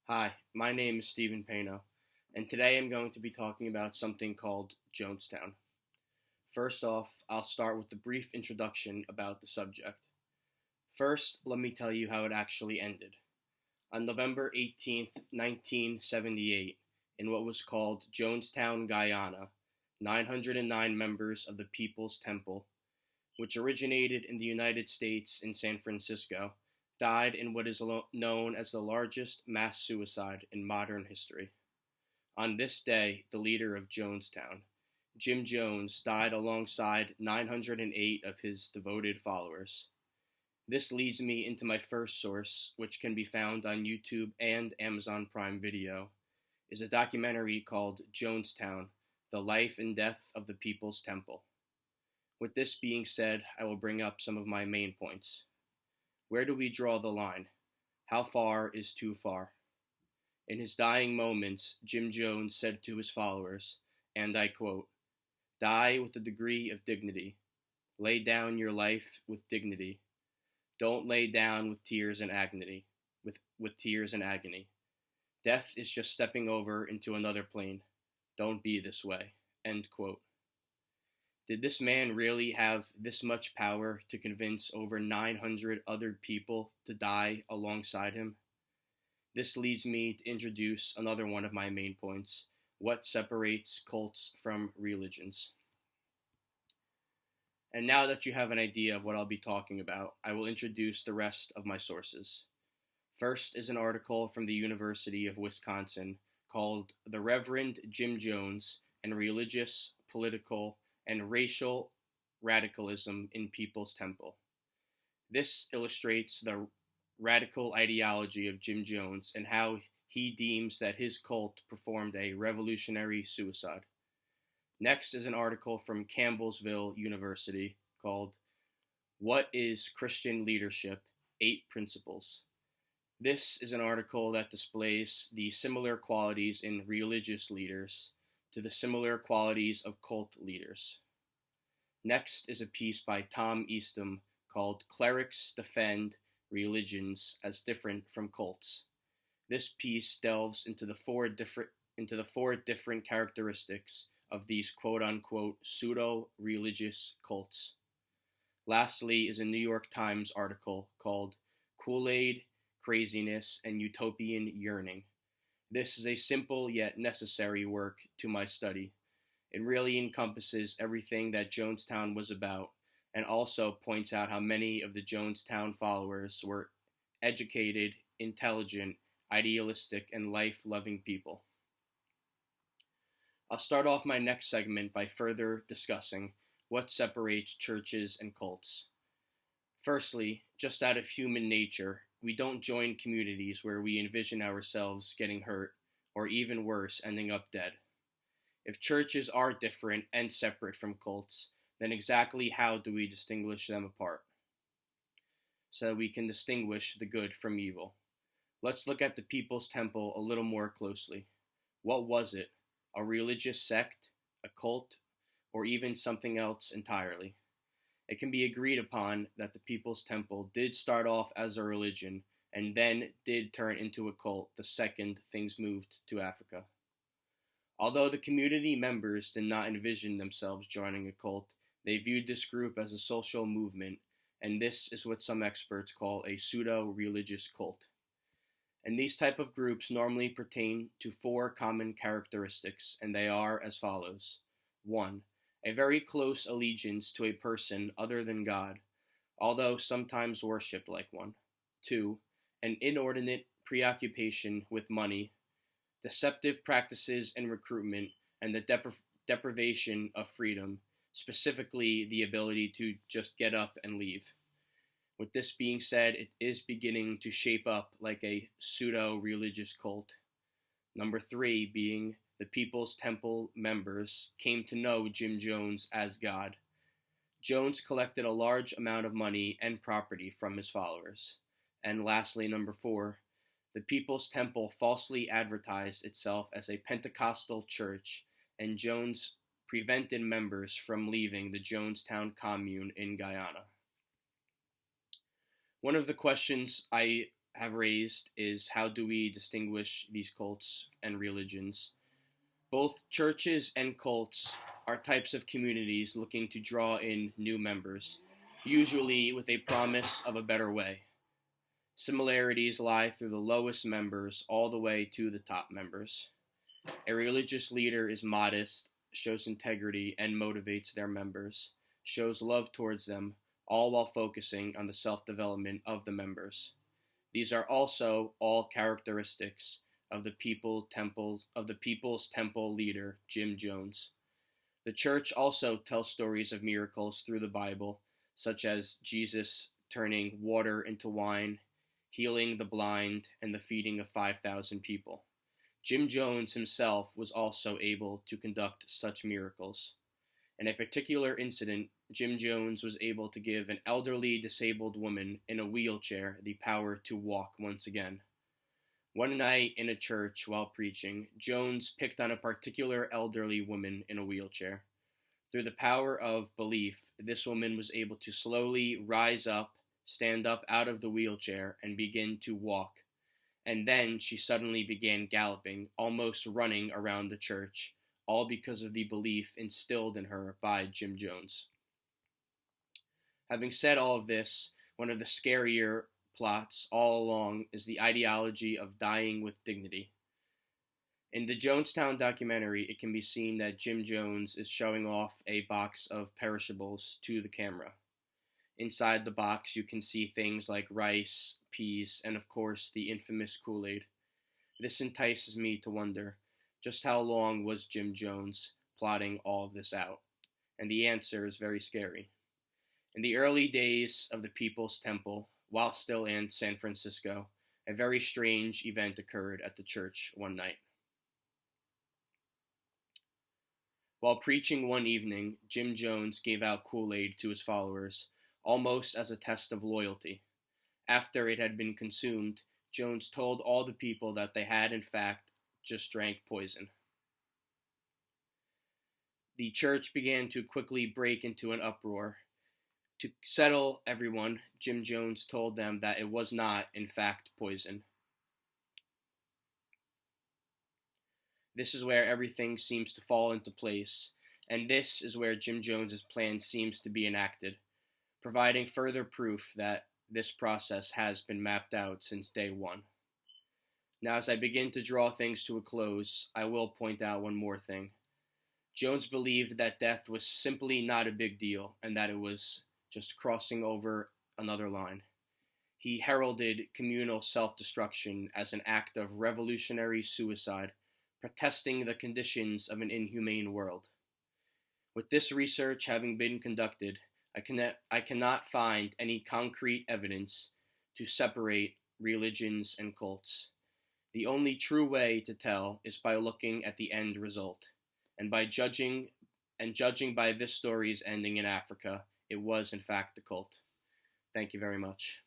Hi, my name is Stephen Paino, and today I'm going to be talking about something called Jonestown. First off, I'll start with a brief introduction about the subject. First, let me tell you how it actually ended. On November 18th, 1978, in what was called Jonestown, Guyana, 909 members of the People's Temple, which originated in the United States in San Francisco, died in what is known as the largest mass suicide in modern history. On this day, the leader of Jonestown, Jim Jones, died alongside 908 of his devoted followers. This leads me into my first source, which can be found on YouTube and Amazon Prime Video, is a documentary called Jonestown: The Life and Death of the People's Temple. With this being said, I will bring up some of my main points. Where do we draw the line? How far is too far? In his dying moments, Jim Jones said to his followers, and I quote, "Die with a degree of dignity. Lay down your life with dignity. Don't lay down with tears and agony. With tears and agony. Death is just stepping over into another plane. Don't be this way." End quote. Did this man really have this much power to convince over 900 other people to die alongside him? This leads me to introduce another one of my main points: what separates cults from religions. And now that you have an idea of what I'll be talking about, I will introduce the rest of my sources. First is an article from the University of Wisconsin called "The Reverend Jim Jones and Religious, Political, and Racial Radicalism in People's Temple." This illustrates the radical ideology of Jim Jones and how he deems that his cult performed a revolutionary suicide. Next is an article from Campbellsville University called "What is Christian Leadership? 8 Principles." This is an article that displays the similar qualities in religious leaders to the similar qualities of cult leaders. Next is a piece by Tom Eastham called "Clerics Defend Religions as Different from Cults." This piece delves into the four different characteristics of these quote-unquote pseudo-religious cults. Lastly is a New York Times article called "Kool-Aid, Craziness, and Utopian Yearning." This is a simple yet necessary work to my study. It really encompasses everything that Jonestown was about, and also points out how many of the Jonestown followers were educated, intelligent, idealistic, and life-loving people. I'll start off my next segment by further discussing what separates churches and cults. Firstly, just out of human nature, we don't join communities where we envision ourselves getting hurt, or even worse, ending up dead. If churches are different and separate from cults, then exactly how do we distinguish them apart so that we can distinguish the good from evil? Let's look at the People's Temple a little more closely. What was it? A religious sect, a cult, or even something else entirely? It can be agreed upon that the People's Temple did start off as a religion and then did turn into a cult the second things moved to Africa. Although the community members did not envision themselves joining a cult, they viewed this group as a social movement, and this is what some experts call a pseudo-religious cult. And these type of groups normally pertain to 4 common characteristics, and they are as follows. 1. A very close allegiance to a person other than God, although sometimes worshipped like one. 2. An inordinate preoccupation with money, deceptive practices and recruitment, and the deprivation of freedom, specifically the ability to just get up and leave. With this being said, it is beginning to shape up like a pseudo-religious cult. Number 3 being the People's Temple members came to know Jim Jones as God. Jones collected a large amount of money and property from his followers. And lastly, number 4, the People's Temple falsely advertised itself as a Pentecostal church, and Jones prevented members from leaving the Jonestown commune in Guyana. One of the questions I have raised is how do we distinguish these cults and religions? Both churches and cults are types of communities looking to draw in new members, usually with a promise of a better way. Similarities lie through the lowest members all the way to the top members. A religious leader is modest, shows integrity, and motivates their members, shows love towards them, all while focusing on the self-development of the members. These are also all characteristics of the People's Temple leader, Jim Jones. The church also tells stories of miracles through the Bible, such as Jesus turning water into wine, healing the blind, and the feeding of 5,000 people. Jim Jones himself was also able to conduct such miracles. In a particular incident, Jim Jones was able to give an elderly disabled woman in a wheelchair the power to walk once again. One night in a church while preaching, Jones picked on a particular elderly woman in a wheelchair. Through the power of belief, this woman was able to slowly rise up, stand up out of the wheelchair, and begin to walk. And then she suddenly began galloping, almost running around the church, all because of the belief instilled in her by Jim Jones. Having said all of this, one of the scarier plots all along is the ideology of dying with dignity. In the Jonestown documentary, it can be seen that Jim Jones is showing off a box of perishables to the camera. Inside the box, you can see things like rice, peas, and of course, the infamous Kool-Aid. This entices me to wonder, just how long was Jim Jones plotting all of this out? And the answer is very scary. In the early days of the People's Temple, while still in San Francisco, a very strange event occurred at the church one night. While preaching one evening, Jim Jones gave out Kool-Aid to his followers, almost as a test of loyalty. After it had been consumed, Jones told all the people that they had, in fact, just drank poison. The church began to quickly break into an uproar. To settle everyone, Jim Jones told them that it was not, in fact, poison. This is where everything seems to fall into place, and this is where Jim Jones's plan seems to be enacted, providing further proof that this process has been mapped out since day one. Now, as I begin to draw things to a close, I will point out one more thing. Jones believed that death was simply not a big deal, and that it was just crossing over another line. He heralded communal self-destruction as an act of revolutionary suicide, protesting the conditions of an inhumane world. With this research having been conducted, I cannot find any concrete evidence to separate religions and cults. The only true way to tell is by looking at the end result, and judging by this story's ending in Africa, it was in fact a cult. Thank you very much.